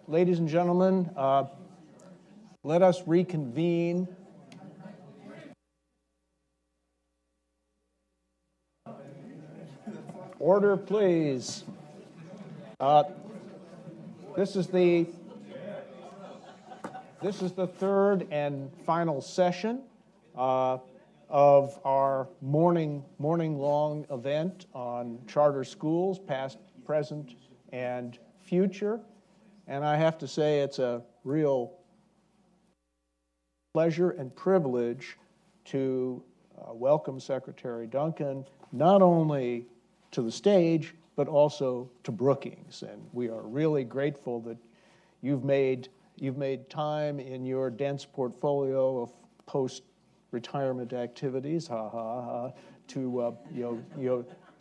Ladies and gentlemen, let us reconvene. Order, please. This is the third and final session of our morning-long event on charter schools, past, present, and future. And I have to say it's a real pleasure and privilege to welcome Secretary Duncan not only to the stage, but also to Brookings. And we are really grateful that you've made time in your dense portfolio of post-retirement activities, to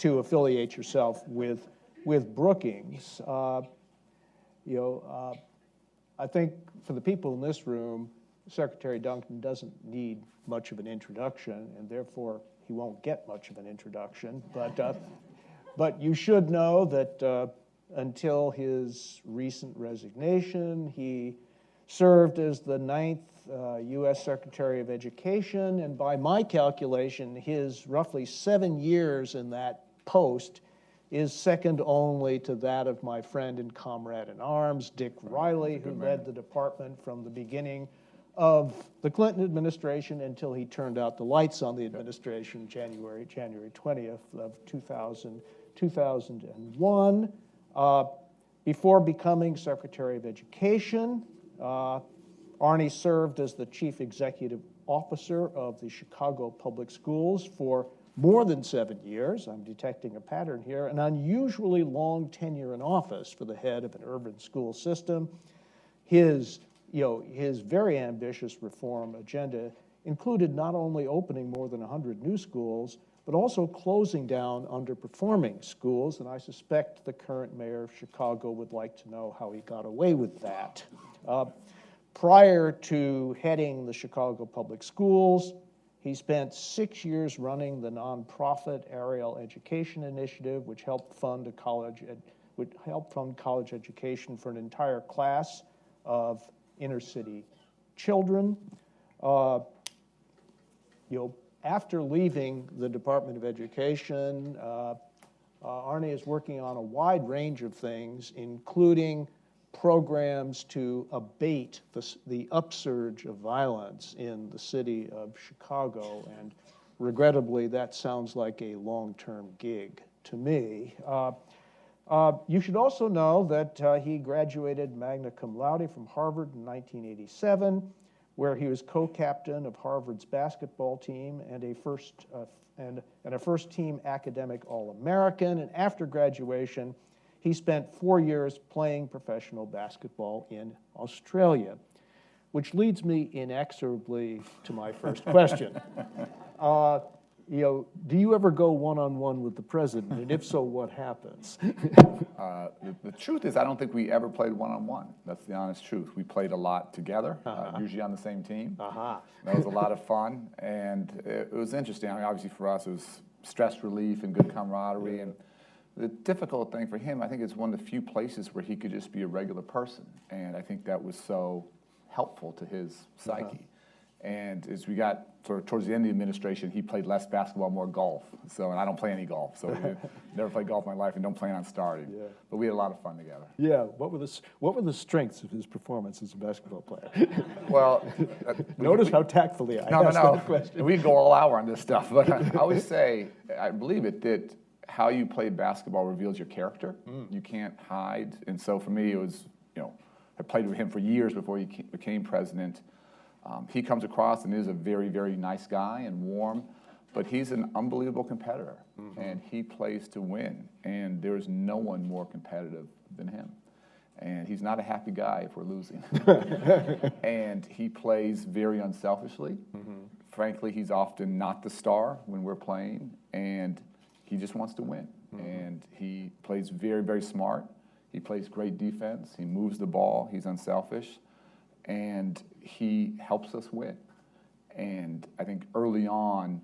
affiliate yourself with Brookings. I think for the people in this room, Secretary Duncan doesn't need much of an introduction, and therefore he won't get much of an introduction. But you should know that until his recent resignation, he served as the 9th U.S. Secretary of Education, and by my calculation, his roughly 7 years in that post is second only to that of my friend and comrade in arms, Dick Riley, who led the department from the beginning of the Clinton administration until he turned out the lights on the administration January 20th of 2001. Before becoming Secretary of Education, Arnie served as the Chief Executive Officer of the Chicago Public Schools for more than 7 years. I'm detecting a pattern here. An unusually long tenure in office for the head of an urban school system. His very ambitious reform agenda included not only opening more than 100 new schools, but also closing down underperforming schools. And I suspect the current mayor of Chicago would like to know how he got away with that. Prior to heading the Chicago Public Schools, he spent 6 years running the nonprofit Ariel Education Initiative, which helped fund college education for an entire class of inner-city children. After leaving the Department of Education, Arnie is working on a wide range of things, including programs to abate the upsurge of violence in the city of Chicago, and regrettably, that sounds like a long-term gig to me. You should also know that he graduated magna cum laude from Harvard in 1987, where he was co-captain of Harvard's basketball team and a first-team academic All-American. And after graduation, he spent 4 years playing professional basketball in Australia, which leads me inexorably to my first question. Do you ever go one-on-one with the president? And if so, what happens? The truth is, I don't think we ever played one-on-one. That's the honest truth. We played a lot together, usually on the same team. That was a lot of fun, and it was interesting. I mean, obviously for us, it was stress relief and good camaraderie. And the difficult thing for him, I think it's one of the few places where he could just be a regular person, and I think that was so helpful to his psyche. And as we got sort of towards the end of the administration, he played less basketball, more golf. And I don't play any golf, so never played golf in my life and don't plan on starting. Yeah. But we had a lot of fun together. Yeah. What were the strengths of his performance as a basketball player? Well, notice how tactfully I asked that question. We could go all hour on this stuff, but I always say, I believe it that how you play basketball reveals your character. You can't hide. And so for me, it was, I played with him for years before he became president. He comes across and is a very, very nice guy and warm, but he's an unbelievable competitor, and he plays to win, and there's no one more competitive than him. And he's not a happy guy if we're losing. And he plays very unselfishly. Frankly, he's often not the star when we're playing, and he just wants to win. And he plays very, very smart. He plays great defense. He moves the ball. He's unselfish. And he helps us win. And I think early on,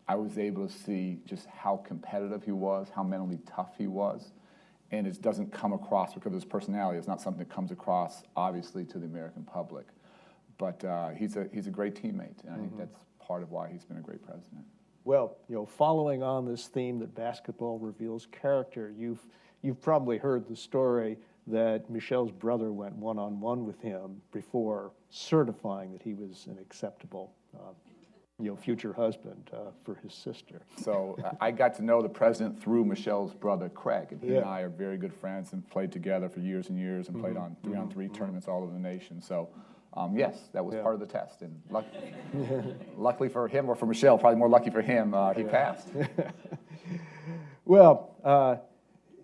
I was able to see just how competitive he was, how mentally tough he was. and it doesn't come across because of his personality. It's not something that comes across, obviously, to the American public. But he's a great teammate, and I think that's part of why he's been a great president. Well, following on this theme that basketball reveals character, you've probably heard the story that Michelle's brother went one-on-one with him before certifying that he was an acceptable future husband for his sister. So I got to know the president through Michelle's brother, Craig, and he and I are very good friends and played together for years and years and played on 3-on-3 tournaments all over the nation. So yes, that was part of the test. And luckily for him, or for Michelle, probably more lucky for him, he passed. Well,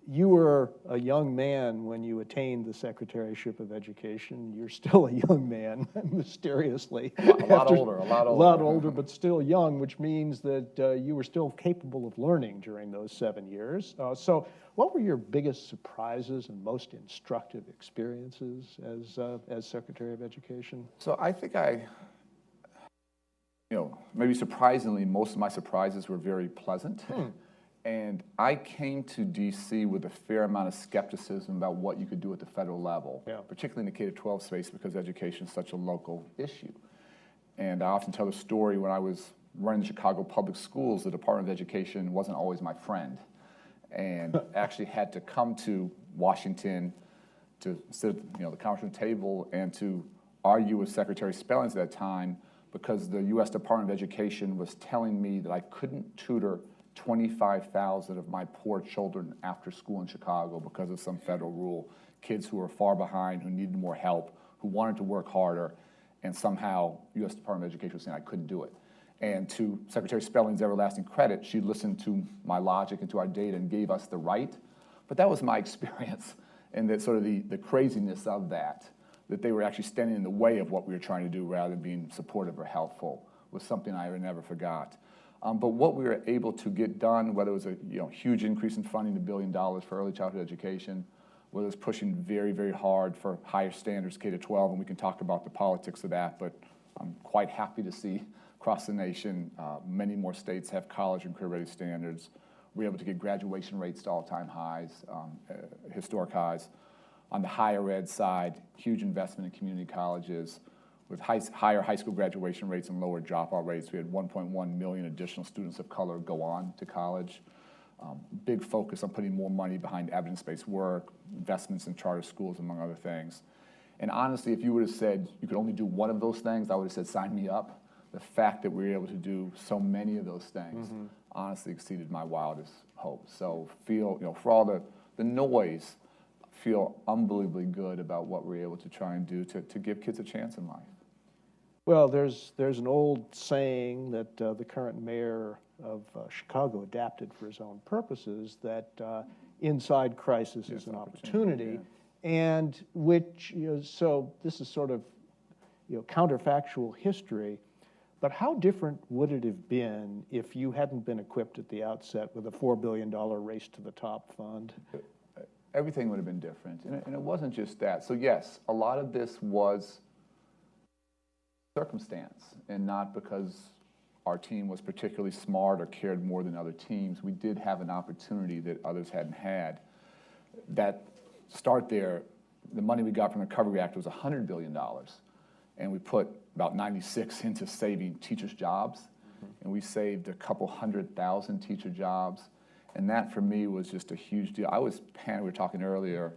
you were a young man when you attained the Secretaryship of Education. You're still a young man, mysteriously. A lot older, but still young, which means that you were still capable of learning during those 7 years. So what were your biggest surprises and most instructive experiences as Secretary of Education? So I think maybe surprisingly, most of my surprises were very pleasant. And I came to D.C. with a fair amount of skepticism about what you could do at the federal level, particularly in the K-12 space, because education is such a local issue. And I often tell the story when I was running the Chicago public schools, the Department of Education wasn't always my friend, and actually had to come to Washington to sit at the conference room table and to argue with Secretary Spellings at that time, because the U.S. Department of Education was telling me that I couldn't tutor 25,000 of my poor children after school in Chicago because of some federal rule, kids who were far behind, who needed more help, who wanted to work harder, and somehow U.S. Department of Education was saying I couldn't do it. And to Secretary Spelling's everlasting credit, she listened to my logic and to our data and gave us the right. But that was my experience, and that sort of the craziness of that they were actually standing in the way of what we were trying to do rather than being supportive or helpful, was something I never forgot. But what we were able to get done, whether it was a huge increase in funding, $1 billion for early childhood education, whether it was pushing very, very hard for higher standards K-12, and we can talk about the politics of that, but I'm quite happy to see across the nation many more states have college and career-ready standards. We're able to get graduation rates to all-time highs, historic highs. On the higher ed side, huge investment in community colleges, with higher high school graduation rates and lower dropout rates. We had 1.1 million additional students of color go on to college. Big focus on putting more money behind evidence-based work, investments in charter schools, among other things. And honestly, if you would have said you could only do one of those things, I would have said, sign me up. The fact that we were able to do so many of those things honestly exceeded my wildest hopes. So feel, for all the noise, feel unbelievably good about what we're able to try and do to give kids a chance in life. Well, there's an old saying that the current mayor of Chicago adapted for his own purposes, that inside crisis is an opportunity, and which, so this is sort of, counterfactual history, but how different would it have been if you hadn't been equipped at the outset with a $4 billion race to the top fund? Everything would have been different, and it wasn't just that. So yes, a lot of this was circumstance, and not because our team was particularly smart or cared more than other teams. We did have an opportunity that others hadn't had. That start there, the money we got from the Recovery Act was $100 billion, and we put about 96 into saving teachers' jobs, and we saved a couple 100,000 teacher jobs, and that for me was just a huge deal. I was panicked, we were talking earlier,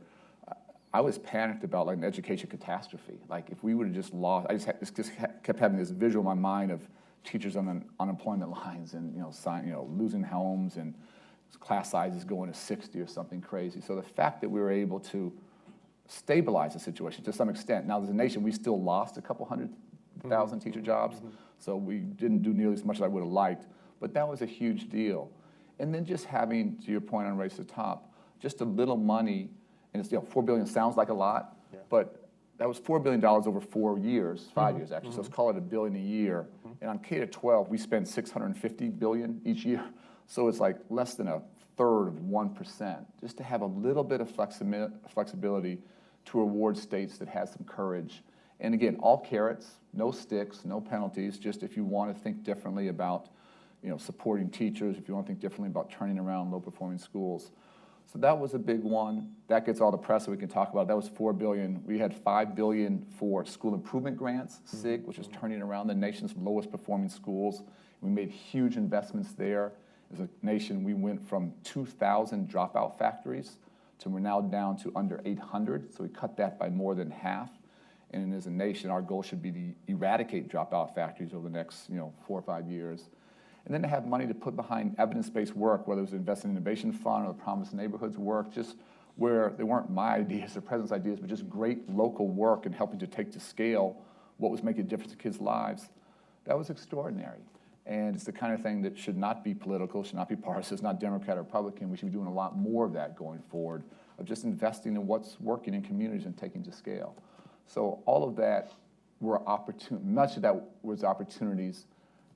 I was panicked about like an education catastrophe. Like if we would have just lost, I just kept having this visual in my mind of teachers on the unemployment lines and losing homes and class sizes going to 60 or something crazy. So the fact that we were able to stabilize the situation to some extent. Now as a nation, we still lost a couple 100,000 teacher jobs, so we didn't do nearly as much as I would have liked, but that was a huge deal. And then just having, to your point on Race to the Top, just a little money. And it's, $4 billion sounds like a lot, but that was $4 billion over 4 years, 5 years actually. So let's call it $1 billion a year. And on K-12, we spend $650 billion each year. So it's like less than a third of 1%. Just to have a little bit of flexibility to reward states that has some courage. And again, all carrots, no sticks, no penalties. Just if you want to think differently about, supporting teachers, if you want to think differently about turning around low-performing schools. So that was a big one. That gets all the press that we can talk about. That was $4 billion. We had $5 billion for school improvement grants, SIG, which is turning around the nation's lowest performing schools. We made huge investments there. As a nation, we went from 2,000 dropout factories to we're now down to under 800. So we cut that by more than half. And as a nation, our goal should be to eradicate dropout factories over the next 4 or 5 years. And then to have money to put behind evidence-based work, whether it was invest in innovation fund or the Promised Neighborhoods work, just where they weren't my ideas or president's ideas, but just great local work and helping to take to scale what was making a difference in kids' lives. That was extraordinary. And it's the kind of thing that should not be political, should not be partisan, it's not Democrat or Republican. We should be doing a lot more of that going forward, of just investing in what's working in communities and taking to scale. So all of that were much of that was opportunities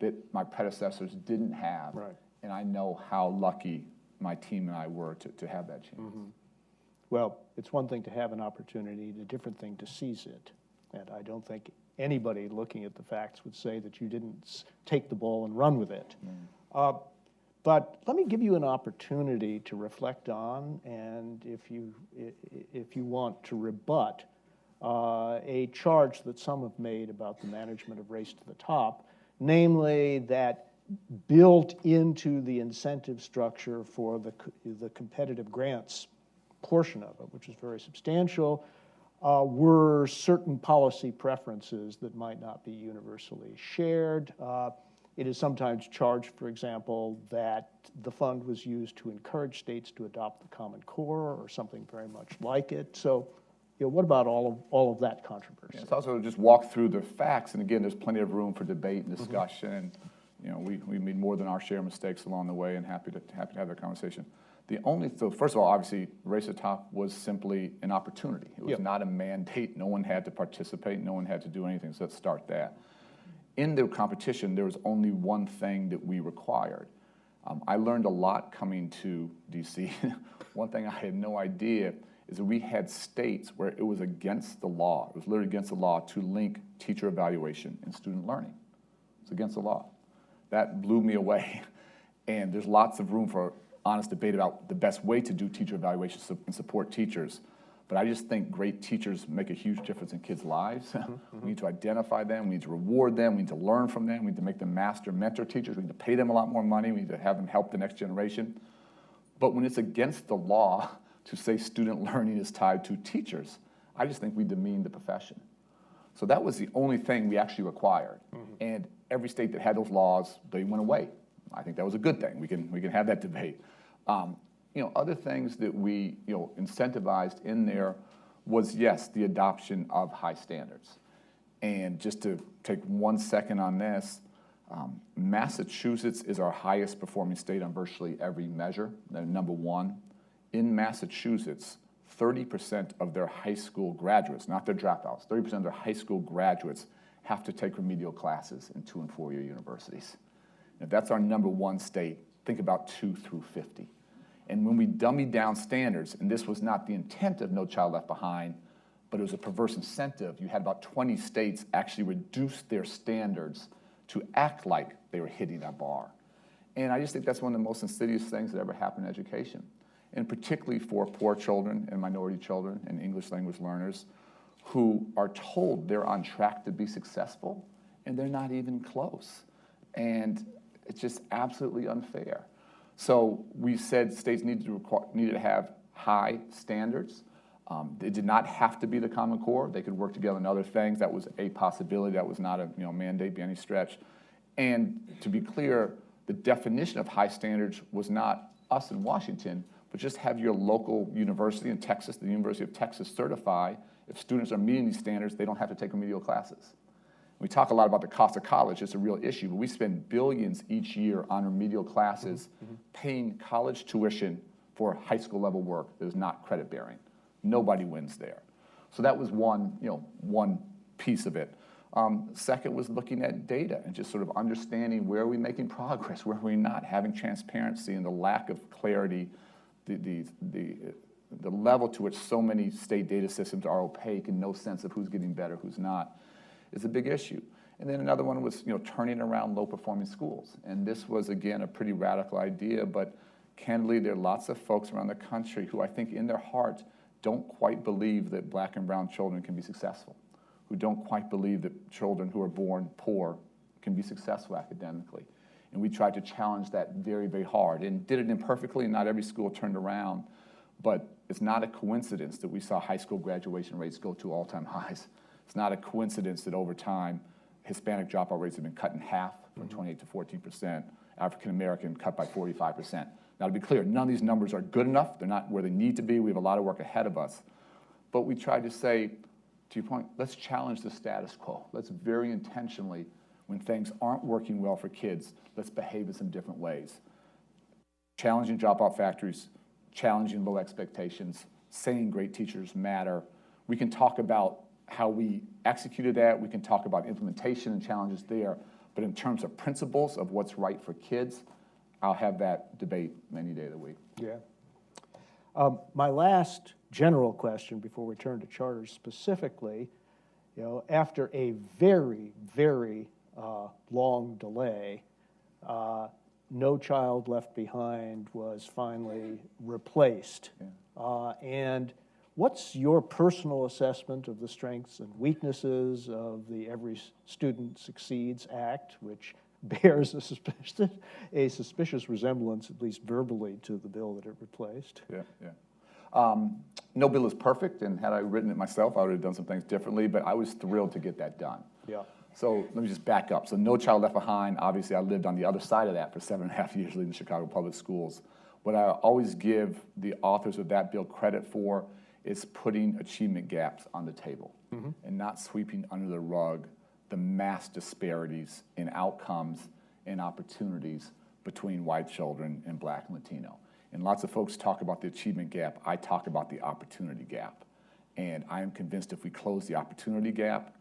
that my predecessors didn't have. Right. And I know how lucky my team and I were to have that chance. Mm-hmm. Well, it's one thing to have an opportunity, a different thing to seize it. And I don't think anybody looking at the facts would say that you didn't take the ball and run with it. But let me give you an opportunity to reflect on, and if you want to rebut a charge that some have made about the management of Race to the Top, namely that built into the incentive structure for the competitive grants portion of it, which is very substantial, were certain policy preferences that might not be universally shared. It is sometimes charged, for example, that the fund was used to encourage states to adopt the Common Core or something very much like it. So, what about all of that controversy? Yeah, it's also just walk through the facts, and again, there's plenty of room for debate and discussion. And we made more than our share of mistakes along the way, and happy to have that conversation. So first of all, obviously, Race to the Top was simply an opportunity. It was not a mandate. No one had to participate. No one had to do anything. So let's start that. In the competition, there was only one thing that we required. I learned a lot coming to D.C. One thing I had no idea is that we had states where it was against the law. It was literally against the law to link teacher evaluation and student learning. It's against the law. That blew me away. And there's lots of room for honest debate about the best way to do teacher evaluation and support teachers. But I just think great teachers make a huge difference in kids' lives. We need to identify them. We need to reward them. We need to learn from them. We need to make them master mentor teachers. We need to pay them a lot more money. We need to have them help the next generation. But when it's against the law to say student learning is tied to teachers, I just think we demean the profession. So that was the only thing we actually required. And every state that had those laws, they went away. I think that was a good thing. We can have that debate. Other things that we incentivized in there was, yes, the adoption of high standards. And just to take 1 second on this, Massachusetts is our highest performing state on virtually every measure. They're number one. In Massachusetts, 30% of their high school graduates, not their dropouts, 30% of their high school graduates have to take remedial classes in 2- and 4-year universities. If that's our number one state, think about 2 through 50. And when we dummied down standards, and this was not the intent of No Child Left Behind, but it was a perverse incentive, you had about 20 states actually reduce their standards to act like they were hitting that bar. And I just think that's one of the most insidious things that ever happened in education, and particularly for poor children and minority children and English language learners who are told they're on track to be successful, and they're not even close. And it's just absolutely unfair. So we said states needed to have high standards. It did not have to be the Common Core. They could work together on other things. That was a possibility. That was not a mandate by any stretch. And to be clear, the definition of high standards was not us in Washington, but just have your local university in Texas, the University of Texas, certify if students are meeting these standards, they don't have to take remedial classes. We talk a lot about the cost of college. It's a real issue, but we spend billions each year on remedial classes, paying college tuition for high school level work that is not credit bearing. Nobody wins there. So that was one piece of it. Second was looking at data and just sort of understanding where are we making progress, where are we not, having transparency, and the lack of clarity, the level to which so many state data systems are opaque and no sense of who's getting better, who's not, is a big issue. And then another one was turning around low-performing schools. And this was, again, a pretty radical idea, but candidly, there are lots of folks around the country who I think in their heart don't quite believe that black and brown children can be successful, who don't quite believe that children who are born poor can be successful academically. And we tried to challenge that very, very hard and did it imperfectly. Not every school turned around, but it's not a coincidence that we saw high school graduation rates go to all-time highs. It's not a coincidence that over time, Hispanic dropout rates have been cut in half from 28 to 14%, African-American cut by 45%. Now, to be clear, none of these numbers are good enough. They're not where they need to be. We have a lot of work ahead of us. But we tried to say, to your point, let's challenge the status quo. Let's very intentionally, when things aren't working well for kids, let's behave in some different ways. Challenging dropout factories, challenging low expectations, saying great teachers matter. We can talk about how we executed that. We can talk about implementation and challenges there. But in terms of principles of what's right for kids, I'll have that debate any day of the week. Yeah. My last general question before we turn to charters specifically, after a very, very long delay, No Child Left Behind was finally replaced. Yeah. And what's your personal assessment of the strengths and weaknesses of the Every Student Succeeds Act, which bears a suspicious resemblance, at least verbally, to the bill that it replaced? Yeah. No bill is perfect, and had I written it myself, I would have done some things differently, but I was thrilled to get that done. Yeah. So let me just back up. So No Child Left Behind, obviously I lived on the other side of that for 7.5 years leading Chicago Public Schools. What I always give the authors of that bill credit for is putting achievement gaps on the table and not sweeping under the rug the mass disparities in outcomes and opportunities between white children and black and Latino. And lots of folks talk about the achievement gap. I talk about the opportunity gap. And I am convinced if we close the opportunity gap,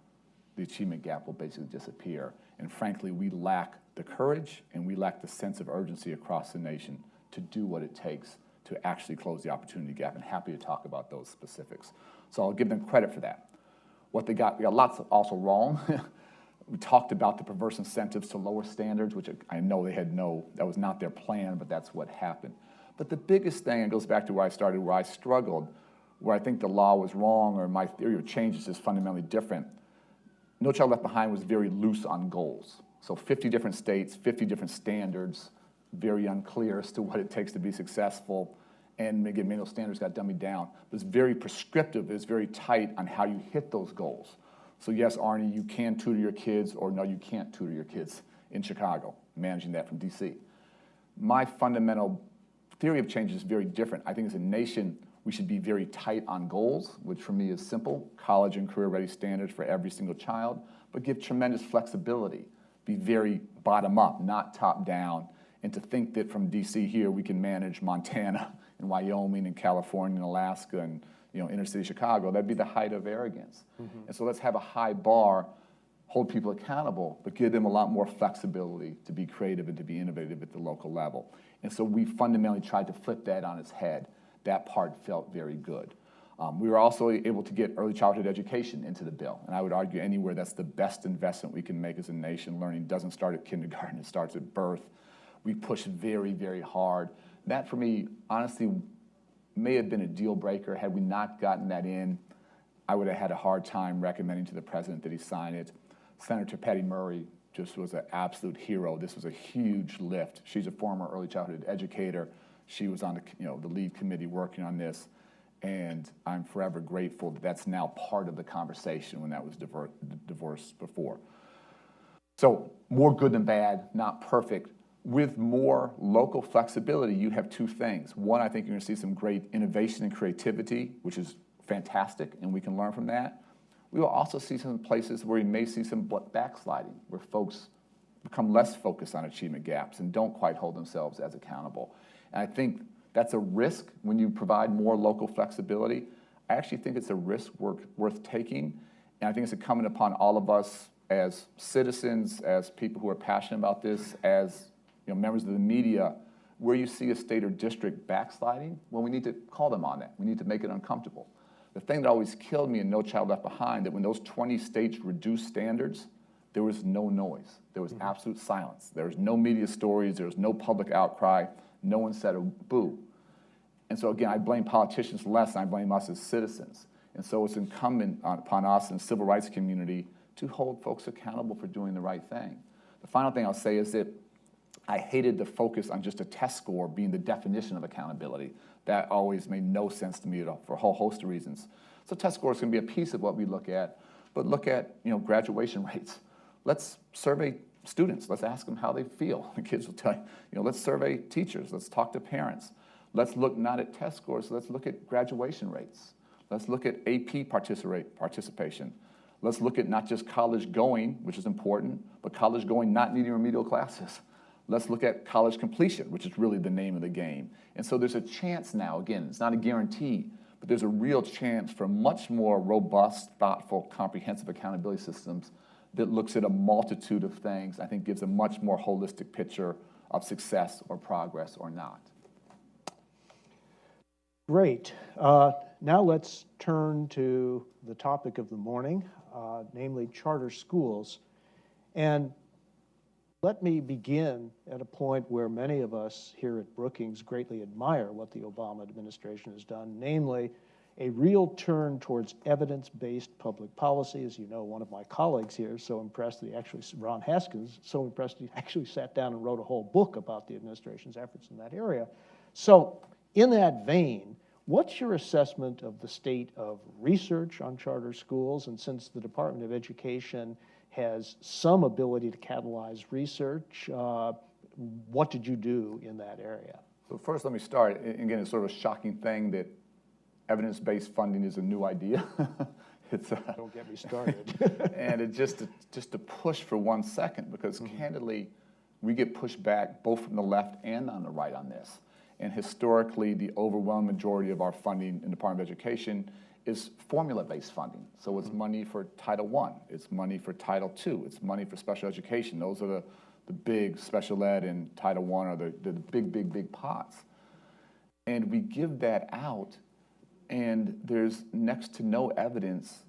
the achievement gap will basically disappear. And frankly, we lack the courage and we lack the sense of urgency across the nation to do what it takes to actually close the opportunity gap, and happy to talk about those specifics. So I'll give them credit for that. What we got lots also wrong. We talked about the perverse incentives to lower standards, which I know that was not their plan, but that's what happened. But the biggest thing, and it goes back to where I started, where I struggled, where I think the law was wrong or my theory of changes is fundamentally different. No Child Left Behind was very loose on goals. So 50 different states, 50 different standards, very unclear as to what it takes to be successful. And again, many of those standards got dummied down. But it's very prescriptive, it's very tight on how you hit those goals. So yes, Arnie, you can tutor your kids, or no, you can't tutor your kids in Chicago, managing that from DC. My fundamental theory of change is very different. I think as a nation, we should be very tight on goals, which for me is simple, college and career-ready standards for every single child, but give tremendous flexibility. Be very bottom-up, not top-down, and to think that from DC here we can manage Montana and Wyoming and California and Alaska and inner city Chicago, that'd be the height of arrogance. And so let's have a high bar, hold people accountable, but give them a lot more flexibility to be creative and to be innovative at the local level. And so we fundamentally tried to flip that on its head. That part felt very good. We were also able to get early childhood education into the bill, and I would argue anywhere that's the best investment we can make as a nation. Learning doesn't start at kindergarten, it starts at birth. We pushed very, very hard. That, for me, honestly, may have been a deal breaker. Had we not gotten that in, I would have had a hard time recommending to the president that he sign it. Senator Patty Murray just was an absolute hero. This was a huge lift. She's a former early childhood educator. She was on the lead committee working on this, and I'm forever grateful that that's now part of the conversation when that was divorced before. So more good than bad, not perfect. With more local flexibility, you have two things. One, I think you're going to see some great innovation and creativity, which is fantastic, and we can learn from that. We will also see some places where you may see some backsliding, where folks become less focused on achievement gaps and don't quite hold themselves as accountable. And I think that's a risk when you provide more local flexibility. I actually think it's a risk worth taking, and I think it's incumbent upon all of us as citizens, as people who are passionate about this, as members of the media, where you see a state or district backsliding, well, we need to call them on that. We need to make it uncomfortable. The thing that always killed me in No Child Left Behind, that when those 20 states reduced standards, there was no noise. There was absolute silence. There was no media stories. There was no public outcry. No one said a boo. And so again, I blame politicians less than I blame us as citizens. And so it's incumbent upon us in the civil rights community to hold folks accountable for doing the right thing. The final thing I'll say is that I hated the focus on just a test score being the definition of accountability. That always made no sense to me at all for a whole host of reasons. So test scores can be a piece of what we look at, but look at graduation rates. Let's survey students. Let's ask them how they feel. The kids will tell you, let's survey teachers. Let's talk to parents. Let's look not at test scores. Let's look at graduation rates. Let's look at AP participation. Let's look at not just college going, which is important, but college going not needing remedial classes. Let's look at college completion, which is really the name of the game. And so there's a chance now, again, it's not a guarantee, but there's a real chance for much more robust, thoughtful, comprehensive accountability systems that looks at a multitude of things, I think gives a much more holistic picture of success or progress or not. Great. Now let's turn to the topic of the morning, namely charter schools. And let me begin at a point where many of us here at Brookings greatly admire what the Obama administration has done, namely a real turn towards evidence-based public policy. As you know, one of my colleagues here is so impressed that Ron Haskins, so impressed he actually sat down and wrote a whole book about the administration's efforts in that area. So in that vein, what's your assessment of the state of research on charter schools? And since the Department of Education has some ability to catalyze research, what did you do in that area? So first, let me start. Again, it's sort of a shocking thing that evidence-based funding is a new idea. Don't get me started. And it just to push for 1 second, because candidly, we get pushed back both from the left and on the right on this. And historically, the overwhelming majority of our funding in the Department of Education is formula-based funding. So it's money for Title I, it's money for Title II, it's money for special education. Those are the big special ed and Title I are the big pots. And we give that out, and there's next to no evidence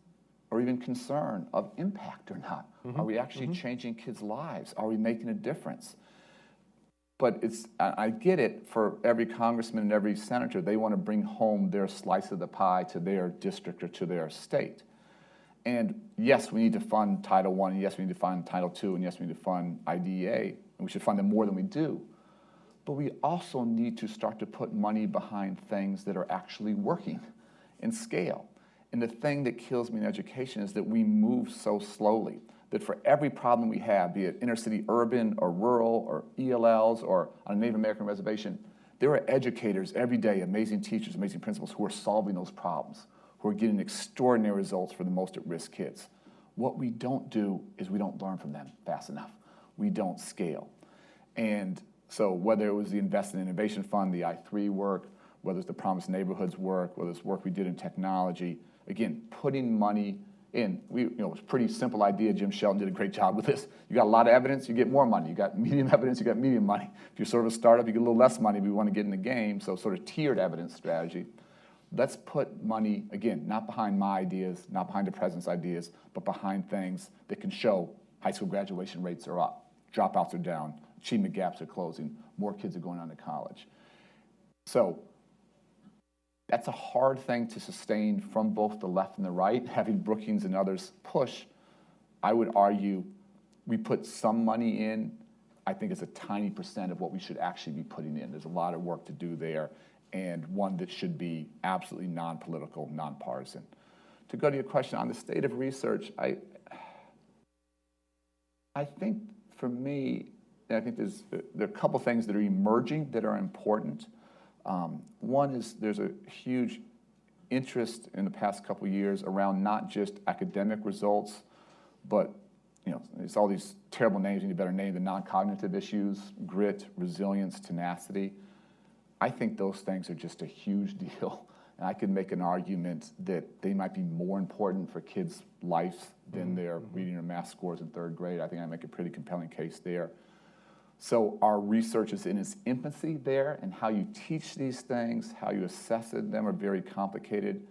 or even concern of impact or not. Are we actually changing kids' lives? Are we making a difference? But I get it, for every congressman and every senator, they want to bring home their slice of the pie to their district or to their state. And yes, we need to fund Title I, and yes, we need to fund Title II, and yes, we need to fund IDEA, and we should fund them more than we do. But we also need to start to put money behind things that are actually working and scale. And the thing that kills me in education is that we move so slowly, that for every problem we have, be it inner city urban or rural or ELLs or on a Native American reservation, there are educators every day, amazing teachers, amazing principals who are solving those problems, who are getting extraordinary results for the most at-risk kids. What we don't do is we don't learn from them fast enough. We don't scale. And so whether it was the Invest in Innovation Fund, the I3 work, whether it's the Promised Neighborhoods work, whether it's work we did in technology, again, putting money in. It's a pretty simple idea. Jim Shelton did a great job with this. You got a lot of evidence, you get more money. You got medium evidence, you got medium money. If you're sort of a startup, you get a little less money, but we want to get in the game, so sort of tiered evidence strategy. Let's put money, again, not behind my ideas, not behind the president's ideas, but behind things that can show high school graduation rates are up, dropouts are down, achievement gaps are closing, more kids are going on to college. So that's a hard thing to sustain from both the left and the right. Having Brookings and others push, I would argue we put some money in. I think it's a tiny percent of what we should actually be putting in. There's a lot of work to do there, and one that should be absolutely non-political, nonpartisan. To go to your question on the state of research, I think for me, I think there are a couple things that are emerging that are important. One is there's a huge interest in the past couple of years around not just academic results, but it's all these terrible names. You need a better name, the non-cognitive issues, grit, resilience, tenacity. I think those things are just a huge deal. And I could make an argument that they might be more important for kids' lives than their reading or math scores in third grade. I think I make a pretty compelling case there. So our research is in its infancy there, and how you teach these things, how you assess them are very complicated.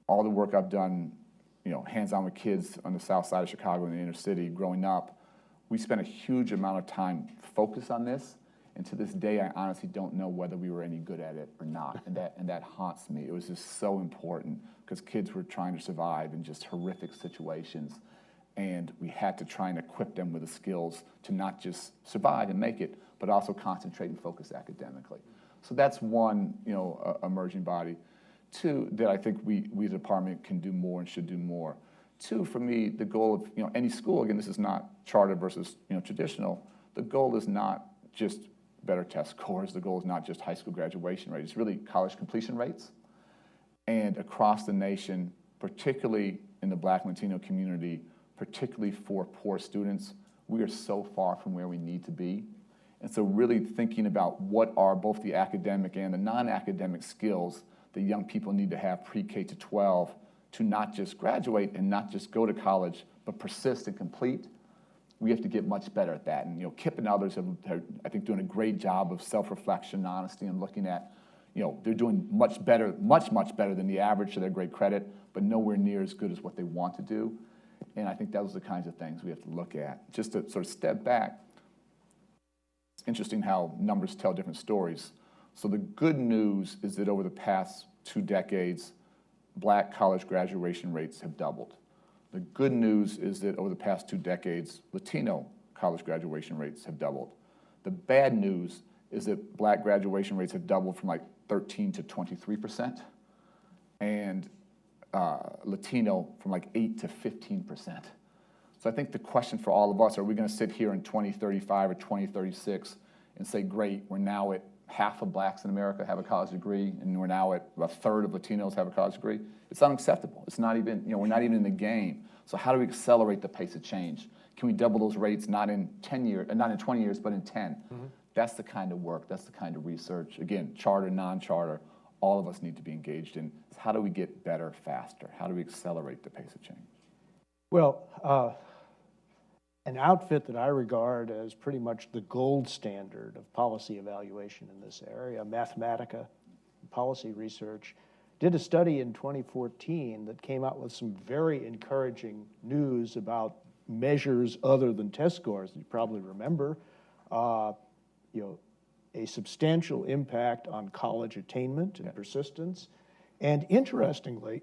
All the work I've done, hands-on with kids on the south side of Chicago in the inner city growing up, we spent a huge amount of time focused on this, And to this day, I honestly don't know whether we were any good at it or not. And that haunts me. It was just so important because kids were trying to survive in just horrific situations. And we had to try and equip them with the skills to not just survive and make it, but also concentrate and focus academically. So that's one, emerging body. Two, that I think we as a department can do more and should do more. Two, for me, the goal of any school, again, this is not charter versus traditional. The goal is not just better test scores. The goal is not just high school graduation rate. It's really college completion rates. And across the nation, particularly in the Black and Latino community, particularly for poor students, we are so far from where we need to be. And so really thinking about what are both the academic and the non-academic skills that young people need to have pre-K to 12 to not just graduate and not just go to college, but persist and complete. We have to get much better at that. And Kip and others have, I think, doing a great job of self-reflection, honesty, and looking at, they're doing much better, much better than the average to their great credit, but nowhere near as good as what they want to do. And I think those are the kinds of things we have to look at. Just to sort of step back, it's interesting how numbers tell different stories. So the good news is that over the past 2 decades, Black college graduation rates have doubled. The good news is that over the past 2 decades, Latino college graduation rates have doubled. The bad news is that Black graduation rates have doubled from like 13 to 23%, and Latino from like 8 to 15%. So I think the question for all of us, are we going to sit here in 2035 or 2036 and say, great, we're now at half of Blacks in America have a college degree, and we're now at a third of Latinos have a college degree? It's unacceptable. It's not even, we're not even in the game. So how do we accelerate the pace of change? Can we double those rates not in 10 years, not in 20 years, but in 10? Mm-hmm. That's the kind of work, that's the kind of research. Again, charter, non-charter, all of us need to be engaged in. How do we get better faster? How do we accelerate the pace of change? Well, an outfit that I regard as pretty much the gold standard of policy evaluation in this area, Mathematica Policy Research, did a study in 2014 that came out with some very encouraging news about measures other than test scores. You probably remember, a substantial impact on college attainment and persistence, and interestingly,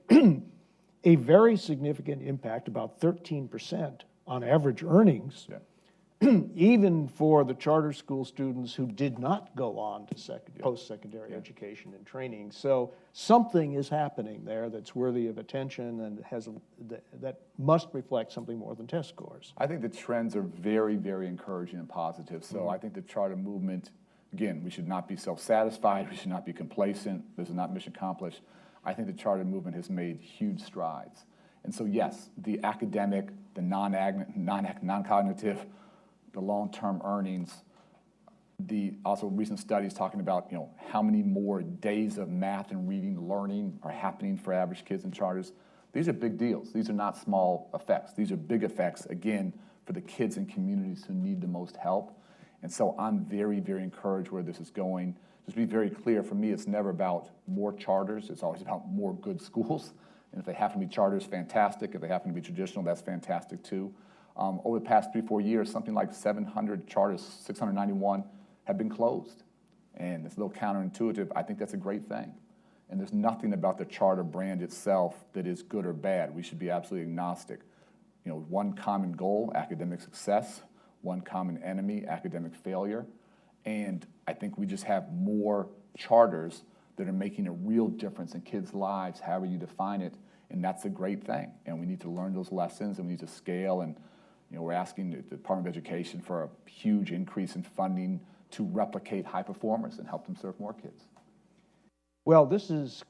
a very significant impact, about 13% on average earnings, even for the charter school students who did not go on to post-secondary education and training. So something is happening there that's worthy of attention and that must reflect something more than test scores. I think the trends are very, very encouraging and positive. So I think the charter movement, again, we should not be self-satisfied, we should not be complacent, this is not mission accomplished. I think the charter movement has made huge strides. And so yes, the academic, the non-cognitive, the long-term earnings, the also recent studies talking about how many more days of math and reading learning are happening for average kids in charters. These are big deals. These are not small effects. These are big effects, again, for the kids and communities who need the most help. And so I'm very, very encouraged where this is going. Just to be very clear, for me, it's never about more charters. It's always about more good schools. And if they happen to be charters, fantastic. If they happen to be traditional, that's fantastic too. Over the past 3-4 years, something like 700 charters, 691, have been closed. And it's a little counterintuitive. I think that's a great thing. And there's nothing about the charter brand itself that is good or bad. We should be absolutely agnostic. One common goal, academic success. One common enemy, academic failure. And I think we just have more charters that are making a real difference in kids' lives, however you define it, and that's a great thing. And we need to learn those lessons, and we need to scale, and we're asking the Department of Education for a huge increase in funding to replicate high performers and help them serve more kids. Well, this is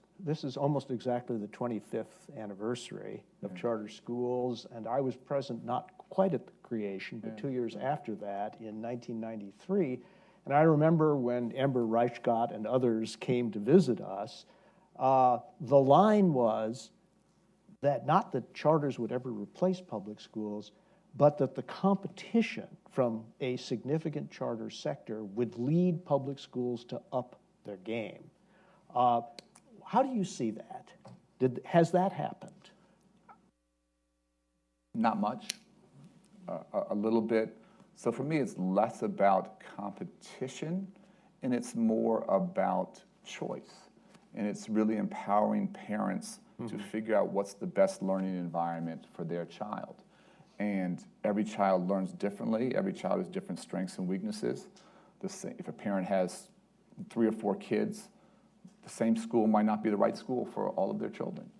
almost exactly the 25th anniversary of charter schools, and I was present not quite at the creation, but 2 years after that in 1993. And I remember when Amber Reichgott and others came to visit us, the line was that not that charters would ever replace public schools, but that the competition from a significant charter sector would lead public schools to up their game. How do you see that? Has that happened? Not much. A little bit. So for me, it's less about competition, and it's more about choice. And it's really empowering parents to figure out what's the best learning environment for their child. And every child learns differently. Every child has different strengths and weaknesses. If a parent has 3 or 4 kids, the same school might not be the right school for all of their children.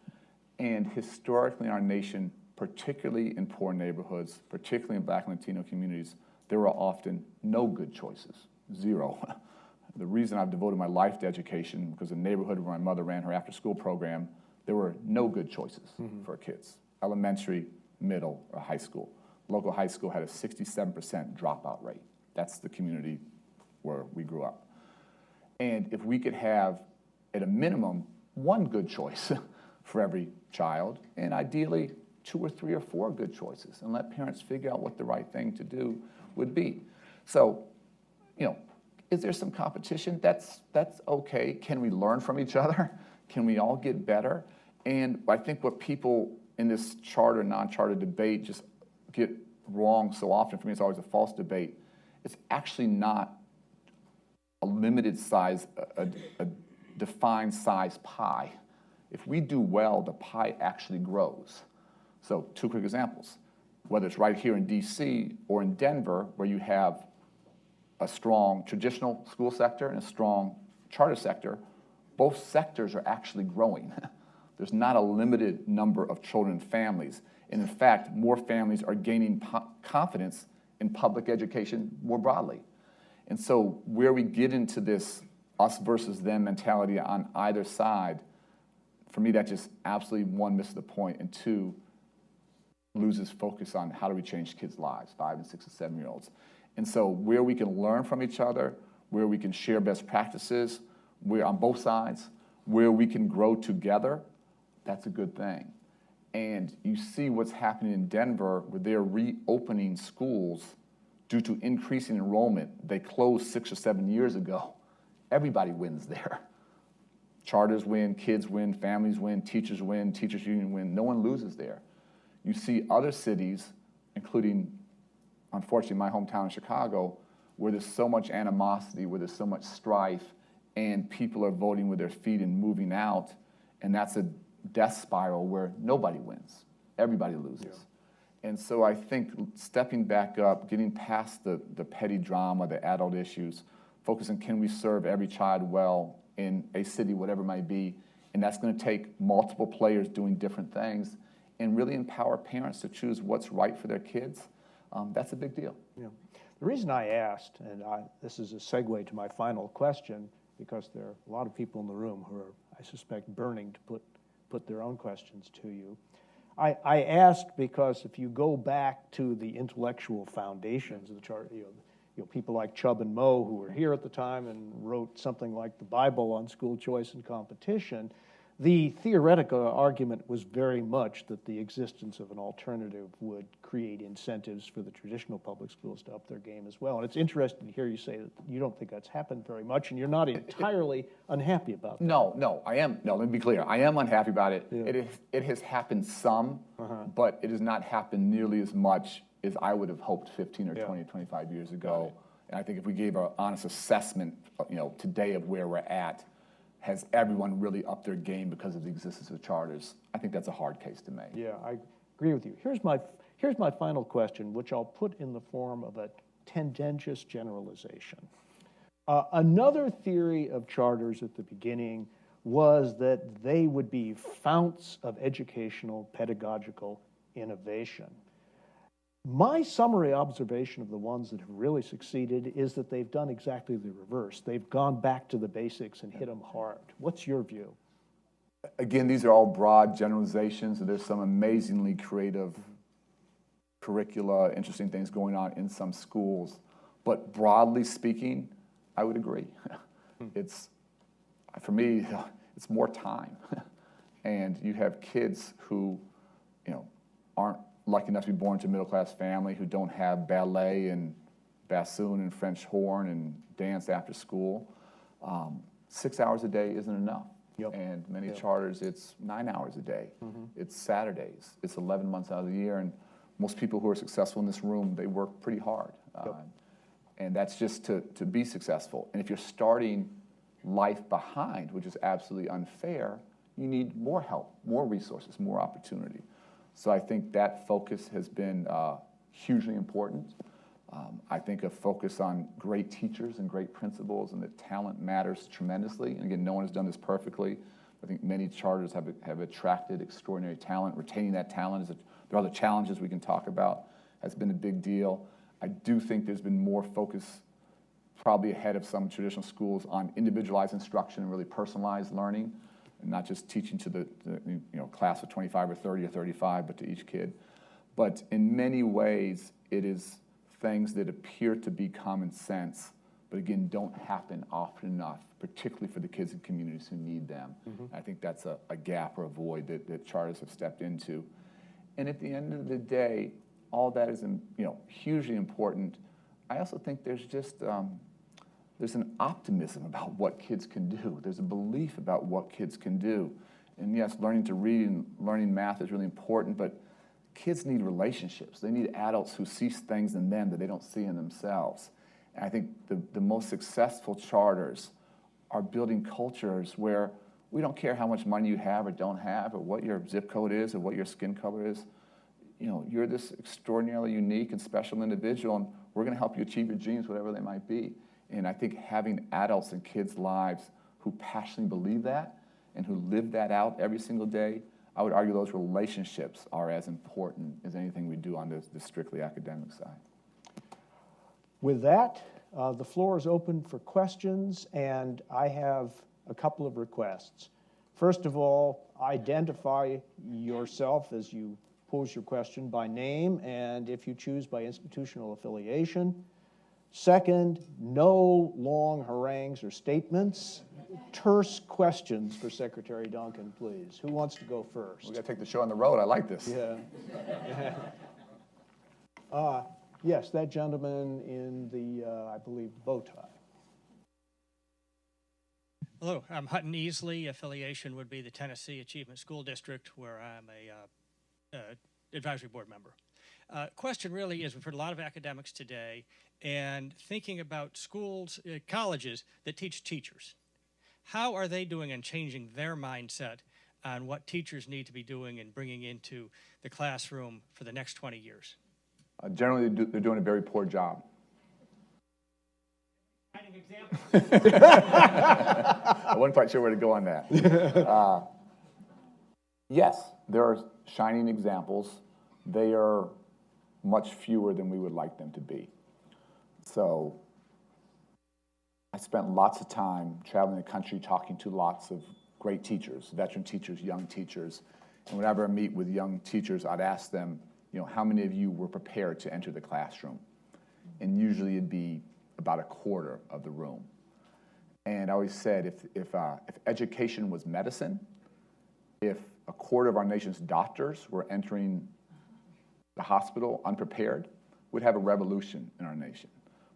And historically in our nation, particularly in poor neighborhoods, particularly in Black and Latino communities, there are often no good choices, 0. The reason I've devoted my life to education, because the neighborhood where my mother ran her after-school program, there were no good choices for kids, elementary, middle, or high school. Local high school had a 67% dropout rate. That's the community where we grew up. And if we could have, at a minimum, 1 good choice for every child, and ideally 2 or 3 or 4 good choices, and let parents figure out what the right thing to do would be. So, is there some competition? That's okay. Can we learn from each other? Can we all get better? And I think what people in this charter, non-charter debate just get wrong so often, for me it's always a false debate, it's actually not a limited size, a defined size pie. If we do well, the pie actually grows. So 2 quick examples. Whether it's right here in DC or in Denver, where you have a strong traditional school sector and a strong charter sector, both sectors are actually growing. There's not a limited number of children and families. And in fact, more families are gaining confidence in public education more broadly. And so where we get into this us versus them mentality on either side, for me, that just absolutely, 1, misses the point, and 2, loses focus on how do we change kids' lives, 5 and 6 and 7-year-olds. And so where we can learn from each other, where we can share best practices, where on both sides, where we can grow together, that's a good thing. And you see what's happening in Denver, where they're reopening schools due to increasing enrollment. They closed 6 or 7 years ago. Everybody wins there. Charters win, kids win, families win, teachers union win. No one loses there. You see other cities, including, unfortunately, my hometown in Chicago, where there's so much animosity, where there's so much strife, and people are voting with their feet and moving out, and that's a death spiral where nobody wins. Everybody loses. Yeah. And so I think stepping back up, getting past the petty drama, the adult issues, focusing, can we serve every child well in a city, whatever it might be, and that's going to take multiple players doing different things, and really empower parents to choose what's right for their kids. That's a big deal. Yeah. The reason I asked, and this is a segue to my final question, because there are a lot of people in the room who are, I suspect, burning to put their own questions to you. I asked because if you go back to the intellectual foundations of the charter, people like Chubb and Moe, who were here at the time and wrote something like the Bible on school choice and competition, the theoretical argument was very much that the existence of an alternative would create incentives for the traditional public schools to up their game as well. And it's interesting to hear you say that you don't think that's happened very much, and you're not entirely unhappy about that. No, I am. No, let me be clear. I am unhappy about it. Yeah. It has happened some, but it has not happened nearly as much as I would have hoped 15 or 20, 25 years ago. And I think if we gave an honest assessment, today of where we're at, has everyone really upped their game because of the existence of charters? I think that's a hard case to make. Yeah, I agree with you. Here's my final question, which I'll put in the form of a tendentious generalization. Another theory of charters at the beginning was that they would be founts of educational, pedagogical innovation. My summary observation of the ones that have really succeeded is that they've done exactly the reverse. They've gone back to the basics and hit them hard. What's your view? Again, these are all broad generalizations. There's some amazingly creative curricula, interesting things going on in some schools. But broadly speaking, I would agree. For me, it's more time. And you have kids who, aren't lucky enough to be born to a middle-class family, who don't have ballet and bassoon and French horn and dance after school. 6 hours a day isn't enough. Yep. And many charters, it's 9 hours a day. It's Saturdays. It's 11 months out of the year. And most people who are successful in this room, they work pretty hard. And that's just to be successful. And if you're starting life behind, which is absolutely unfair, you need more help, more resources, more opportunity. So I think that focus has been hugely important. I think a focus on great teachers and great principals and that talent matters tremendously. And again, no one has done this perfectly. I think many charters have attracted extraordinary talent. Retaining that talent, there are other challenges we can talk about, has been a big deal. I do think there's been more focus, probably ahead of some traditional schools, on individualized instruction and really personalized learning, and not just teaching to the class of 25 or 30 or 35, but to each kid. But in many ways, it is things that appear to be common sense, but again, don't happen often enough, particularly for the kids and communities who need them. I think that's a gap or a void that charters have stepped into. And at the end of the day, all that is hugely important. I also think there's just there's an optimism about what kids can do. There's a belief about what kids can do. And yes, learning to read and learning math is really important, but kids need relationships. They need adults who see things in them that they don't see in themselves. And I think the most successful charters are building cultures where we don't care how much money you have or don't have, or what your zip code is, or what your skin color is. You're this extraordinarily unique and special individual, and we're going to help you achieve your dreams, whatever they might be. And I think having adults in kids' lives who passionately believe that and who live that out every single day, I would argue those relationships are as important as anything we do on the strictly academic side. With that, the floor is open for questions, and I have a couple of requests. First of all, identify yourself as you pose your question by name, and if you choose, by institutional affiliation. Second, no long harangues or statements. Terse questions for Secretary Duncan, please. Who wants to go first? We got to take the show on the road. I like this. Yeah. Yes, that gentleman in the, I believe, bow tie. Hello, I'm Hutton Easley. Affiliation would be the Tennessee Achievement School District, where I'm a advisory board member. Question really is, we've heard a lot of academics today, and thinking about schools, colleges that teach teachers. How are they doing in changing their mindset on what teachers need to be doing and bringing into the classroom for the next 20 years? Generally, they're doing a very poor job. Examples. I wasn't quite sure where to go on that. Yes, there are shining examples. They are much fewer than we would like them to be. So I spent lots of time traveling the country talking to lots of great teachers, veteran teachers, young teachers. And whenever I meet with young teachers, I'd ask them, how many of you were prepared to enter the classroom? And usually it'd be about a quarter of the room. And I always said, if education was medicine, if a quarter of our nation's doctors were entering the hospital unprepared, we'd have a revolution in our nation.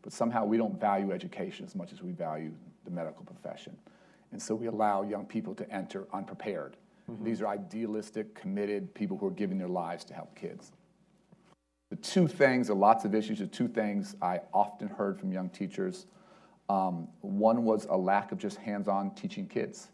But somehow we don't value education as much as we value the medical profession. And so we allow young people to enter unprepared. Mm-hmm. These are idealistic, committed people who are giving their lives to help kids. The two things, there are lots of issues, the two things I often heard from young teachers. One was a lack of just hands-on teaching kids,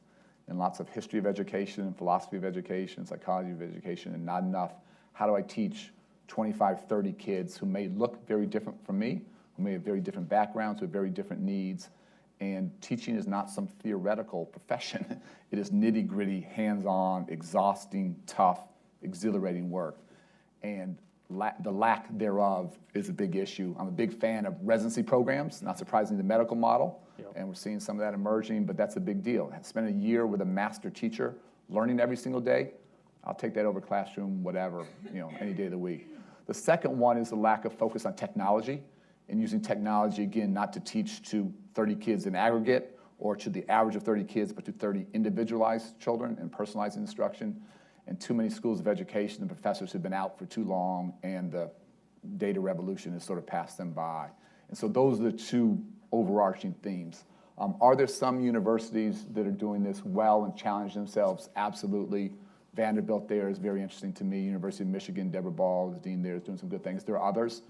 and lots of history of education and philosophy of education, psychology of education, and not enough. How do I teach 25, 30 kids who may look very different from me, who may have very different backgrounds, who have very different needs? And teaching is not some theoretical profession. It is nitty-gritty, hands-on, exhausting, tough, exhilarating work. And the lack thereof is a big issue. I'm a big fan of residency programs, not surprisingly the medical model, and we're seeing some of that emerging, but that's a big deal. Spend a year with a master teacher, learning every single day. I'll take that over classroom, whatever, any day of the week. The second one is the lack of focus on technology, and using technology, again, not to teach to 30 kids in aggregate or to the average of 30 kids, but to 30 individualized children and personalized instruction. And too many schools of education and professors have been out for too long, and the data revolution has sort of passed them by. And so those are the two overarching themes. Are there some universities that are doing this well and challenge themselves? Absolutely. Vanderbilt there is very interesting to me. University of Michigan, Deborah Ball, the dean there, is doing some good things. There are others.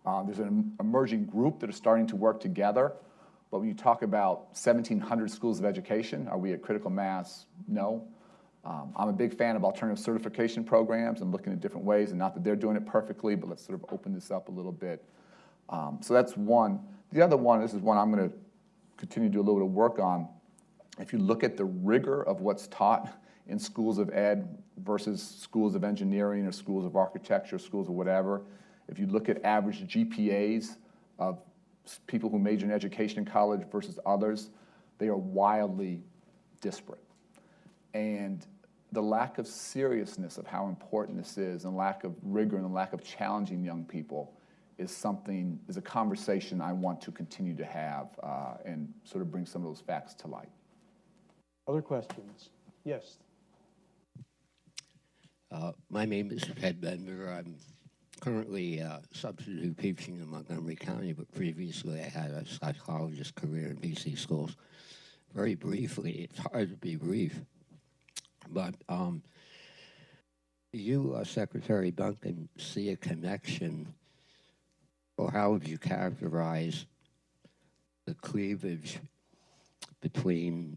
There's an emerging group that are starting to work together. But when you talk about 1,700 schools of education, are we at critical mass? No. I'm a big fan of alternative certification programs and looking at different ways, and not that they're doing it perfectly, but let's sort of open this up a little bit. So that's one. The other one, this is one I'm going to continue to do a little bit of work on. If you look at the rigor of what's taught in schools of ed versus schools of engineering or schools of architecture, schools of whatever, if you look at average GPAs of people who major in education in college versus others, they are wildly disparate. And the lack of seriousness of how important this is, and lack of rigor and the lack of challenging young people is a conversation I want to continue to have and sort of bring some of those facts to light. Other questions? Yes. My name is Ted Bender. I'm currently substitute teaching in Montgomery County, but previously I had a psychologist career in BC schools. Very briefly, it's hard to be brief, but you, Secretary Duncan, see a connection, or how would you characterize the cleavage between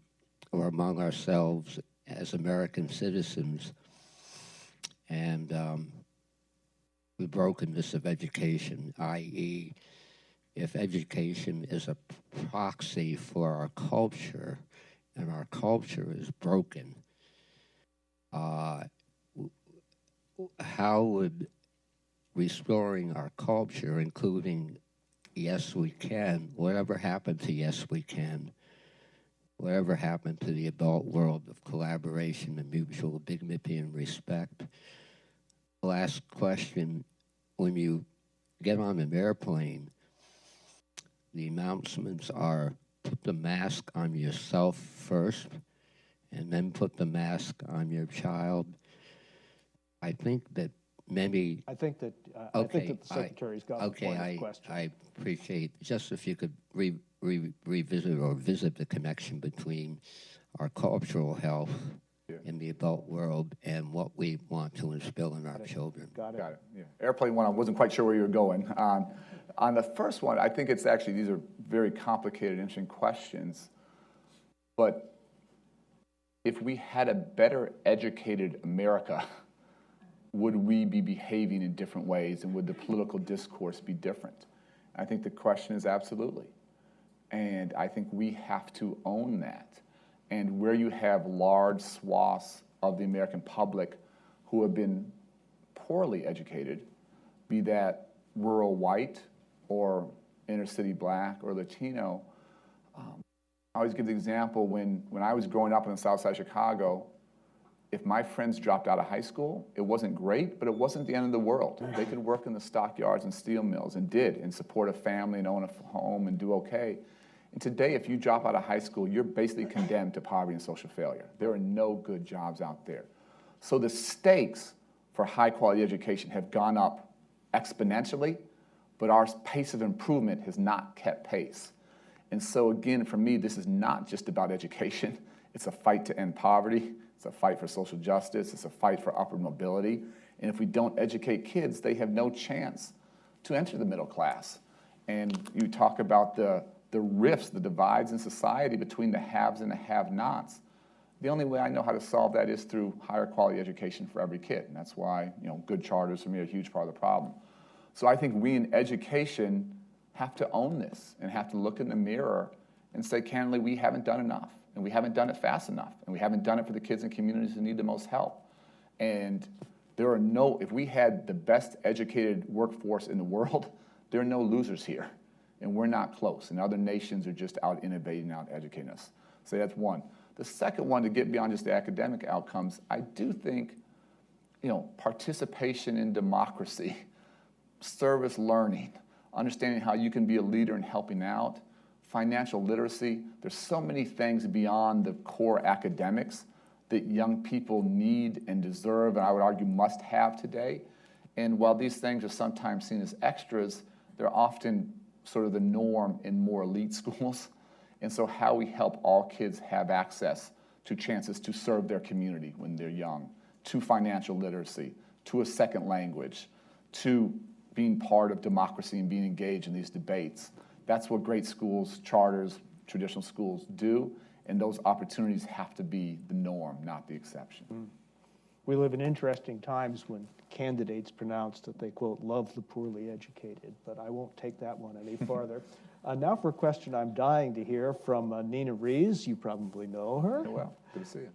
or among ourselves as American citizens and the brokenness of education, i.e., if education is a proxy for our culture and our culture is broken, how would restoring our culture, including Yes We Can, whatever happened to Yes We Can, whatever happened to the adult world of collaboration and mutual dignity and respect? Last question, when you get on an airplane, the announcements are put the mask on yourself first and then put the mask on your child. I think that many... I think that the Secretary's got the point of the question. I appreciate, just if you could revisit or visit the connection between our cultural health in the adult world and what we want to instill in our children. Got it. Yeah. Airplane one, I wasn't quite sure where you were going. On the first one, I think it's actually, these are very complicated, interesting questions. But if we had a better educated America, would we be behaving in different ways, and would the political discourse be different? I think the question is absolutely. And I think we have to own that. And where you have large swaths of the American public who have been poorly educated, be that rural white or inner city black or Latino, I always give the example when I was growing up in the south side of Chicago, if my friends dropped out of high school, it wasn't great, but it wasn't the end of the world. They could work in the stockyards and steel mills and did, and support a family and own a home and do okay. And today, if you drop out of high school, you're basically condemned to poverty and social failure. There are no good jobs out there. So the stakes for high-quality education have gone up exponentially, but our pace of improvement has not kept pace. And so again, for me, this is not just about education. It's a fight to end poverty. It's a fight for social justice. It's a fight for upward mobility. And if we don't educate kids, they have no chance to enter the middle class. And you talk about the rifts, the divides in society between the haves and the have-nots. The only way I know how to solve that is through higher quality education for every kid. And that's why, good charters for me are a huge part of the problem. So I think we in education have to own this and have to look in the mirror and say, candidly, we haven't done enough. And we haven't done it fast enough. And we haven't done it for the kids in communities who need the most help. And if we had the best educated workforce in the world, there are no losers here. And we're not close. And other nations are just out innovating, out educating us. So that's one. The second one, to get beyond just the academic outcomes, I do think, participation in democracy, service learning, understanding how you can be a leader in helping out, financial literacy. There's so many things beyond the core academics that young people need and deserve, and I would argue must have today. And while these things are sometimes seen as extras, they're often sort of the norm in more elite schools. And so how we help all kids have access to chances to serve their community when they're young, to financial literacy, to a second language, to being part of democracy and being engaged in these debates. That's what great schools, charters, traditional schools do, and those opportunities have to be the norm, not the exception. We live in interesting times when candidates pronounce that they, quote, love the poorly educated, but I won't take that one any farther. Now for a question I'm dying to hear from Nina Rees. You probably know her. Oh, well, good to see you.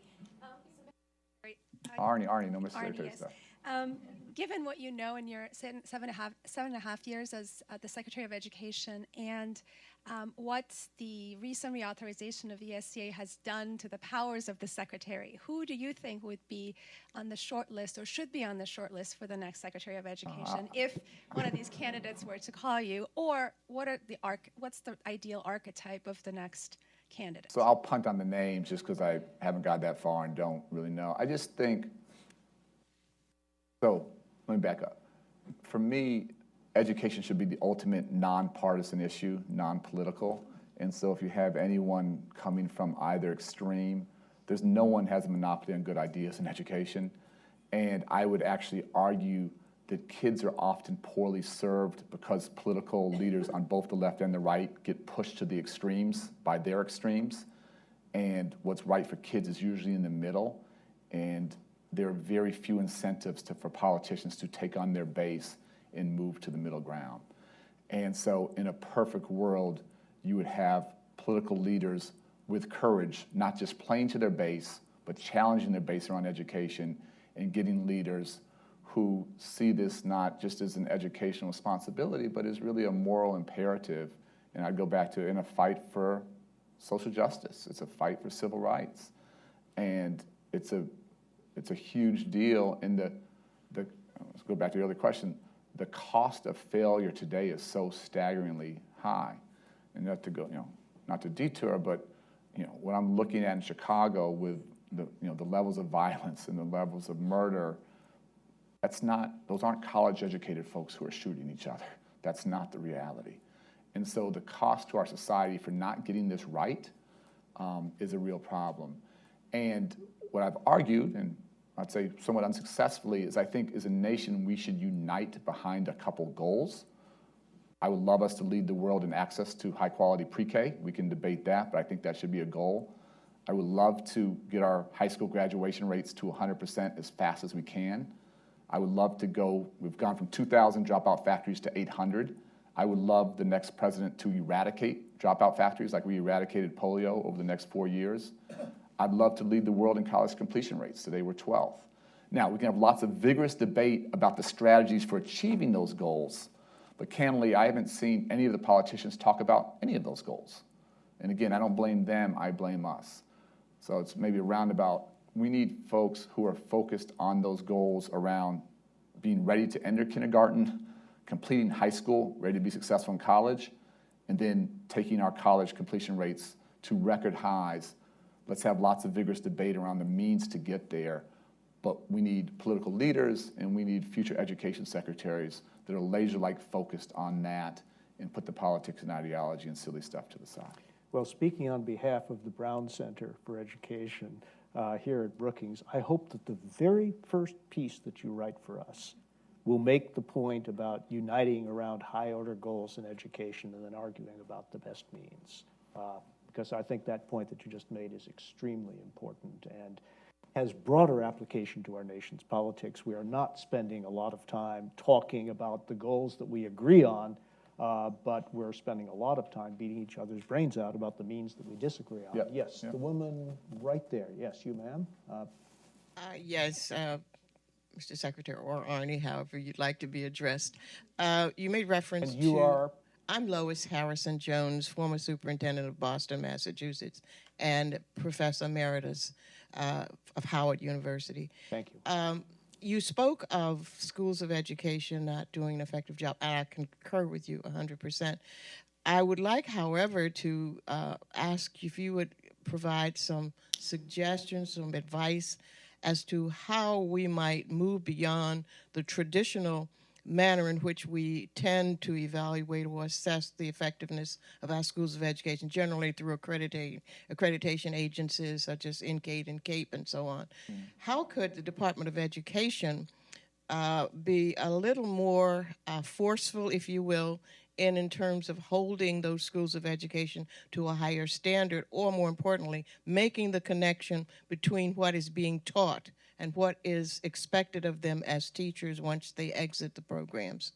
Great. Arnie, no Mr. Arnie, Secretary yes. stuff. Given what you know in your seven and a half years as the Secretary of Education, and what the recent reauthorization of the ESCA has done to the powers of the Secretary, who do you think would be on the short list or should be on the short list for the next Secretary of Education if one of these candidates were to call you? Or what's the ideal archetype of the next candidate? So I'll punt on the names just because I haven't got that far and don't really know. I just think, so let me back up. For me, education should be the ultimate nonpartisan issue, non-political. And so if you have anyone coming from either extreme, there's no one has a monopoly on good ideas in education. And I would actually argue that kids are often poorly served because political leaders on both the left and the right get pushed to the extremes by their extremes. And what's right for kids is usually in the middle. And there are very few incentives for politicians to take on their base and move to the middle ground. And so in a perfect world, you would have political leaders with courage, not just playing to their base, but challenging their base around education and getting leaders who see this not just as an educational responsibility, but as really a moral imperative. And I'd go back to in a fight for social justice. It's a fight for civil rights. And it's a huge deal. And let's go back to the other question. The cost of failure today is so staggeringly high. And not to go, not to detour, but what I'm looking at in Chicago with the levels of violence and the levels of murder, those aren't college-educated folks who are shooting each other. That's not the reality. And so the cost to our society for not getting this right is a real problem. And what I've argued, and I'd say somewhat unsuccessfully, is I think as a nation we should unite behind a couple goals. I would love us to lead the world in access to high-quality pre-K. We can debate that, but I think that should be a goal. I would love to get our high school graduation rates to 100% as fast as we can. I would love to we've gone from 2,000 dropout factories to 800. I would love the next president to eradicate dropout factories like we eradicated polio over the next 4 years. I'd love to lead the world in college completion rates. Today we're 12th. Now, we can have lots of vigorous debate about the strategies for achieving those goals, but candidly, I haven't seen any of the politicians talk about any of those goals. And again, I don't blame them, I blame us. So it's maybe a roundabout. We need folks who are focused on those goals around being ready to enter kindergarten, completing high school, ready to be successful in college, and then taking our college completion rates to record highs. Let's have lots of vigorous debate around the means to get there, but we need political leaders and we need future education secretaries that are laser-like focused on that and put the politics and ideology and silly stuff to the side. Well, speaking on behalf of the Brown Center for Education here at Brookings, I hope that the very first piece that you write for us will make the point about uniting around high-order goals in education and then arguing about the best means. Because I think that point that you just made is extremely important and has broader application to our nation's politics. We are not spending a lot of time talking about the goals that we agree on, but we're spending a lot of time beating each other's brains out about the means that we disagree on. Yep. Yes, Yep. The woman right there. Yes, you, ma'am. Yes, Mr. Secretary, or Arnie, however you'd like to be addressed. You made reference And you to... are? I'm Lois Harrison Jones, former superintendent of Boston, Massachusetts, and professor emeritus of Howard University. Thank you. You spoke of schools of education not doing an effective job, and I concur with you 100%. I would like, however, to ask if you would provide some suggestions, some advice as to how we might move beyond the traditional manner in which we tend to evaluate or assess the effectiveness of our schools of education, generally through accreditation agencies such as NCATE and CAPE and so on. How could the Department of Education be a little more forceful, if you will, in terms of holding those schools of education to a higher standard, or more importantly, making the connection between what is being taught and what is expected of them as teachers once they exit the programs?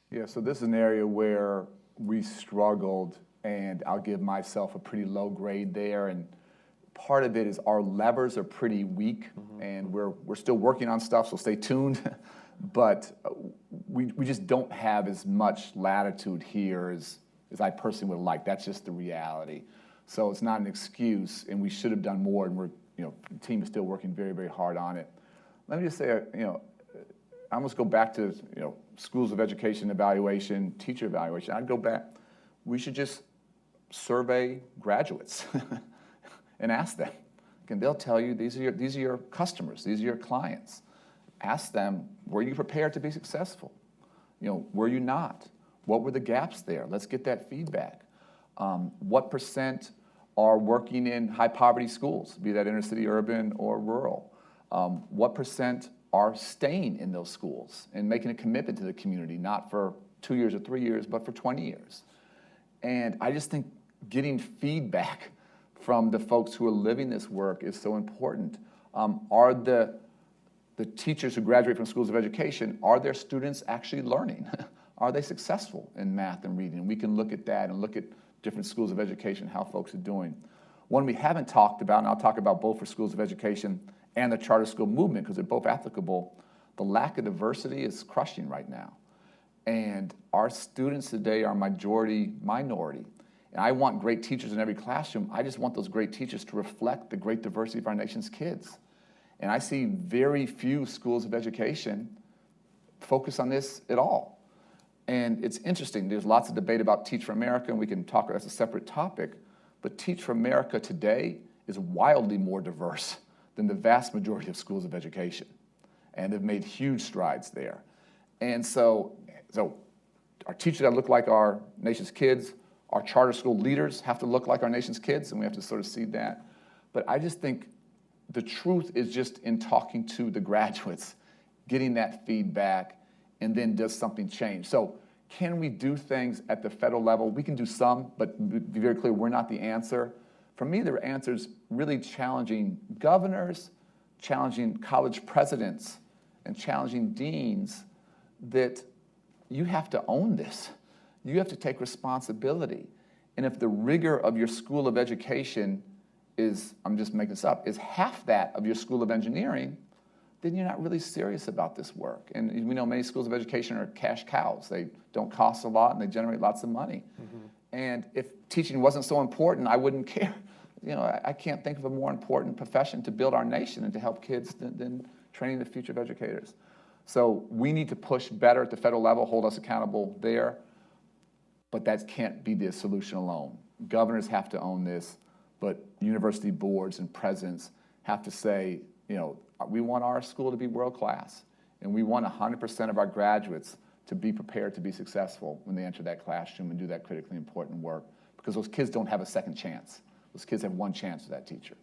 Yeah, so this is an area where we struggled, and I'll give myself a pretty low grade there. And part of it is our levers are pretty weak, and we're still working on stuff, so stay tuned. But we just don't have as much latitude here as I personally would like. That's just the reality. So it's not an excuse, and we should have done more, and the team is still working very, very hard on it. Let me just say, I almost go back to, schools of education evaluation, teacher evaluation. I'd go back. We should just survey graduates and ask them. And they'll tell you these are your customers, these are your clients. Ask them, were you prepared to be successful? Were you not? What were the gaps there? Let's get that feedback. What % are working in high poverty schools, be that inner city, urban, or rural? What % are staying in those schools and making a commitment to the community, not for 2 years or 3 years, but for 20 years? And I just think getting feedback from the folks who are living this work is so important. Are the teachers who graduate from schools of education, are their students actually learning? Are they successful in math and reading? We can look at that and look at different schools of education, how folks are doing. One we haven't talked about, and I'll talk about both for schools of education and the charter school movement because they're both applicable, the lack of diversity is crushing right now. And our students today are majority minority. And I want great teachers in every classroom. I just want those great teachers to reflect the great diversity of our nation's kids. And I see very few schools of education focus on this at all. And it's interesting. There's lots of debate about Teach for America, and we can talk, that's a separate topic. But Teach for America today is wildly more diverse than the vast majority of schools of education. And they've made huge strides there. And so our teachers that look like our nation's kids, our charter school leaders have to look like our nation's kids, and we have to sort of see that. But I just think the truth is just in talking to the graduates, getting that feedback, and then does something change? So can we do things at the federal level? We can do some, but be very clear, we're not the answer. For me, the answer is really challenging governors, challenging college presidents, and challenging deans that you have to own this. You have to take responsibility. And if the rigor of your school of education is, I'm just making this up, is half that of your school of engineering, then you're not really serious about this work. And we know many schools of education are cash cows. They don't cost a lot and they generate lots of money. And if teaching wasn't so important, I wouldn't care. I can't think of a more important profession to build our nation and to help kids than training the future of educators. So we need to push better at the federal level, hold us accountable there, but that can't be the solution alone. Governors have to own this, but university boards and presidents have to say, we want our school to be world-class, and we want 100% of our graduates to be prepared to be successful when they enter that classroom and do that critically important work, because those kids don't have a second chance. Those kids have one chance with that teacher.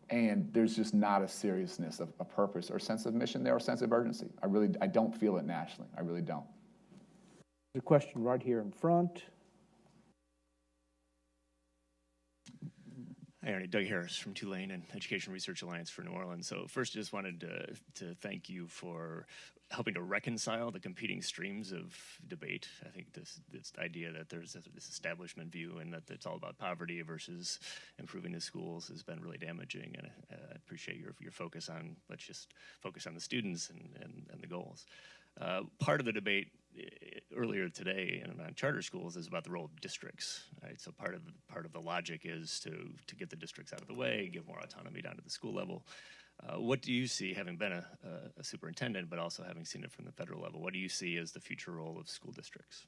And there's just not a seriousness of a purpose or sense of mission there or sense of urgency. I don't feel it nationally. I really don't. There's a question right here in front. Hi, Ernie. Doug Harris from Tulane and Education Research Alliance for New Orleans. So first, just wanted to thank you for helping to reconcile the competing streams of debate. I think this idea that there's this establishment view and that it's all about poverty versus improving the schools has been really damaging. And I appreciate your focus on, let's just focus on the students and the goals. Part of the debate earlier today on charter schools is about the role of districts. Right? So part of the logic is to get the districts out of the way, give more autonomy down to the school level. What do you see, having been a superintendent, but also having seen it from the federal level, what do you see as the future role of school districts?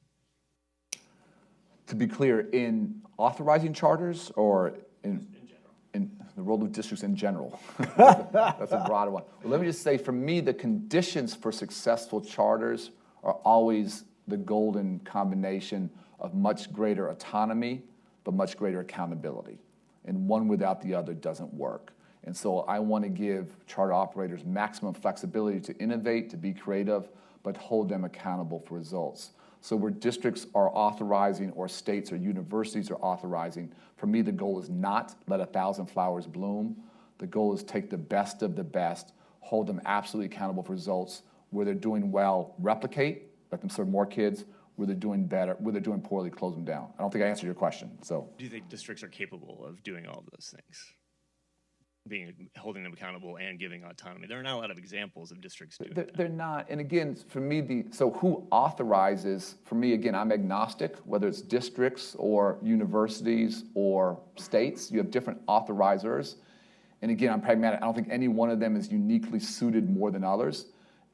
To be clear, in authorizing charters or in the role of districts in general? That's a broader one. Well, let me just say, for me, the conditions for successful charters are always the golden combination of much greater autonomy, but much greater accountability. And one without the other doesn't work. And so I want to give charter operators maximum flexibility to innovate, to be creative, but hold them accountable for results. So where districts are authorizing or states or universities are authorizing, for me the goal is not let 1,000 flowers bloom. The goal is take the best of the best, hold them absolutely accountable for results. Where they're doing well, replicate, let them serve more kids. Where they're doing better, where they're doing poorly, close them down. I don't think I answered your question. So, Do you think districts are capable of doing all of those things? Holding them accountable and giving autonomy. There are not a lot of examples of districts doing that. they're not. And again, for me, so who authorizes? For me, again, I'm agnostic. Whether it's districts or universities or states, you have different authorizers. And again, I'm pragmatic. I don't think any one of them is uniquely suited more than others.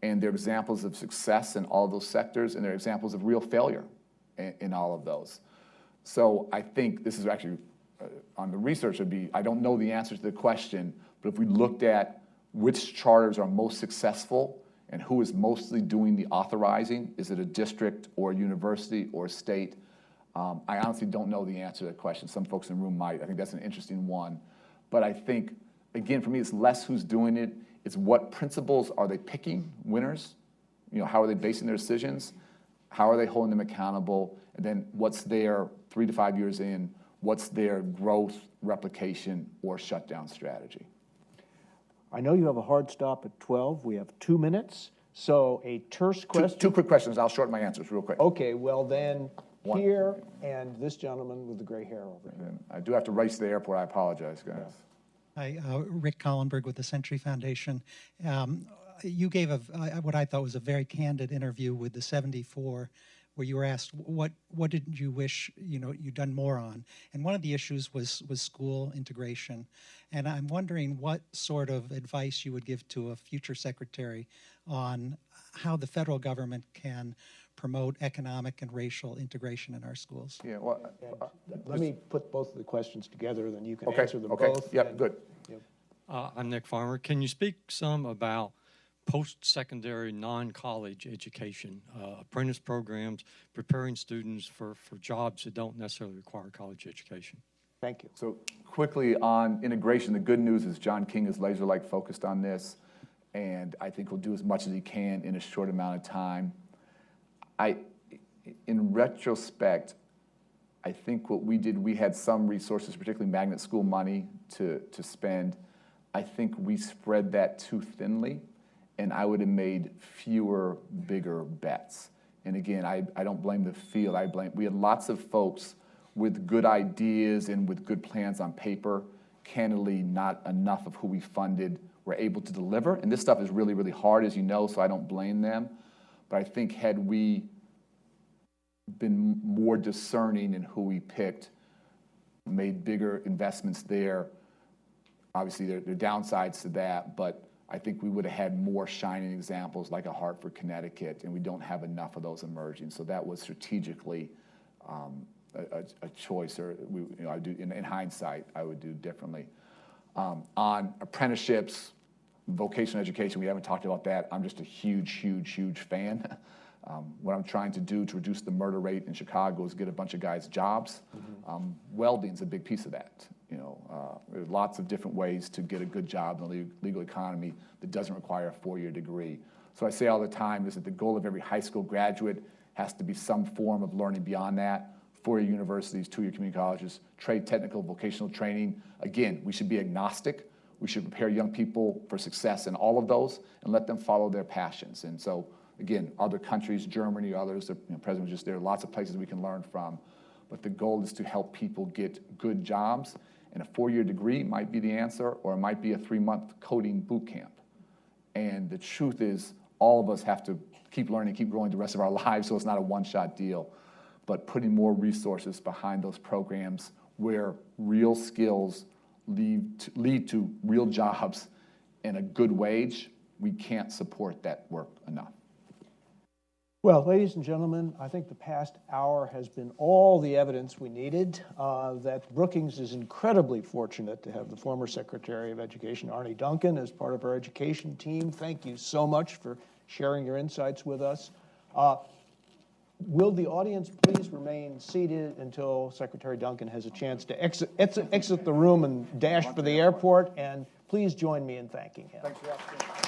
And they're examples of success in all of those sectors, and they're examples of real failure in all of those. So I think this is actually, on the research, I don't know the answer to the question, but if we looked at which charters are most successful and who is mostly doing the authorizing, is it a district or a university or a state? I honestly don't know the answer to that question. Some folks in the room might. I think that's an interesting one. But I think, again, for me, it's less who's doing it. It's what principles are they picking winners? How are they basing their decisions? How are they holding them accountable? And then what's their 3 to 5 years in? What's their growth, replication, or shutdown strategy? I know you have a hard stop at 12. We have 2 minutes. So a terse question. Two quick questions. I'll shorten my answers real quick. Okay, well then, One. here and this gentleman with the gray hair over here. And I do have to race to the airport. I apologize, guys. Yeah. Hi, Rick Collenberg with the Century Foundation. You gave what I thought was a very candid interview with the 74, where you were asked what did you wish you'd done more on, and one of the issues was school integration, and I'm wondering what sort of advice you would give to a future secretary on how the federal government can promote economic and racial integration in our schools. Yeah, well, Let me put both of the questions together, then you can okay, answer them okay. both. Yep, and- good. Yep. I'm Nick Farmer. Can you speak some about post-secondary non-college education, apprentice programs, preparing students for jobs that don't necessarily require college education? Thank you. So quickly on integration, the good news is John King is laser-like focused on this, and I think will do as much as he can in a short amount of time. In retrospect, I think what we did, we had some resources, particularly magnet school money to spend. I think we spread that too thinly, and I would have made fewer, bigger bets. And again, I don't blame the field. We had lots of folks with good ideas and with good plans on paper. Candidly, not enough of who we funded were able to deliver. And this stuff is really, really hard, as you know, so I don't blame them. But I think had we been more discerning in who we picked, made bigger investments there, obviously there are downsides to that, but I think we would have had more shining examples like a Hartford, Connecticut, and we don't have enough of those emerging. So that was strategically a choice, or I do in hindsight I would do differently. On apprenticeships, vocational education, we haven't talked about that. I'm just a huge fan. What I'm trying to do to reduce the murder rate in Chicago is get a bunch of guys jobs. Mm-hmm. Welding's a big piece of that. There's lots of different ways to get a good job in the legal economy that doesn't require a 4-year degree. So I say all the time is that the goal of every high school graduate has to be some form of learning beyond that. 4-year universities, 2-year community colleges, trade, technical, vocational training. Again, we should be agnostic. We should prepare young people for success in all of those and let them follow their passions. And so, again, other countries, Germany, others, the president was just there, lots of places we can learn from. But the goal is to help people get good jobs. And a 4-year degree might be the answer, or it might be a 3-month coding boot camp. And the truth is, all of us have to keep learning, keep growing the rest of our lives, so it's not a one-shot deal. But putting more resources behind those programs where real skills lead to real jobs and a good wage, we can't support that work enough. Well, ladies and gentlemen, I think the past hour has been all the evidence we needed that Brookings is incredibly fortunate to have the former Secretary of Education, Arne Duncan, as part of our education team. Thank you so much for sharing your insights with us. Will the audience please remain seated until Secretary Duncan has a chance to exit the room and dash for the airport? And please join me in thanking him. Thanks for asking.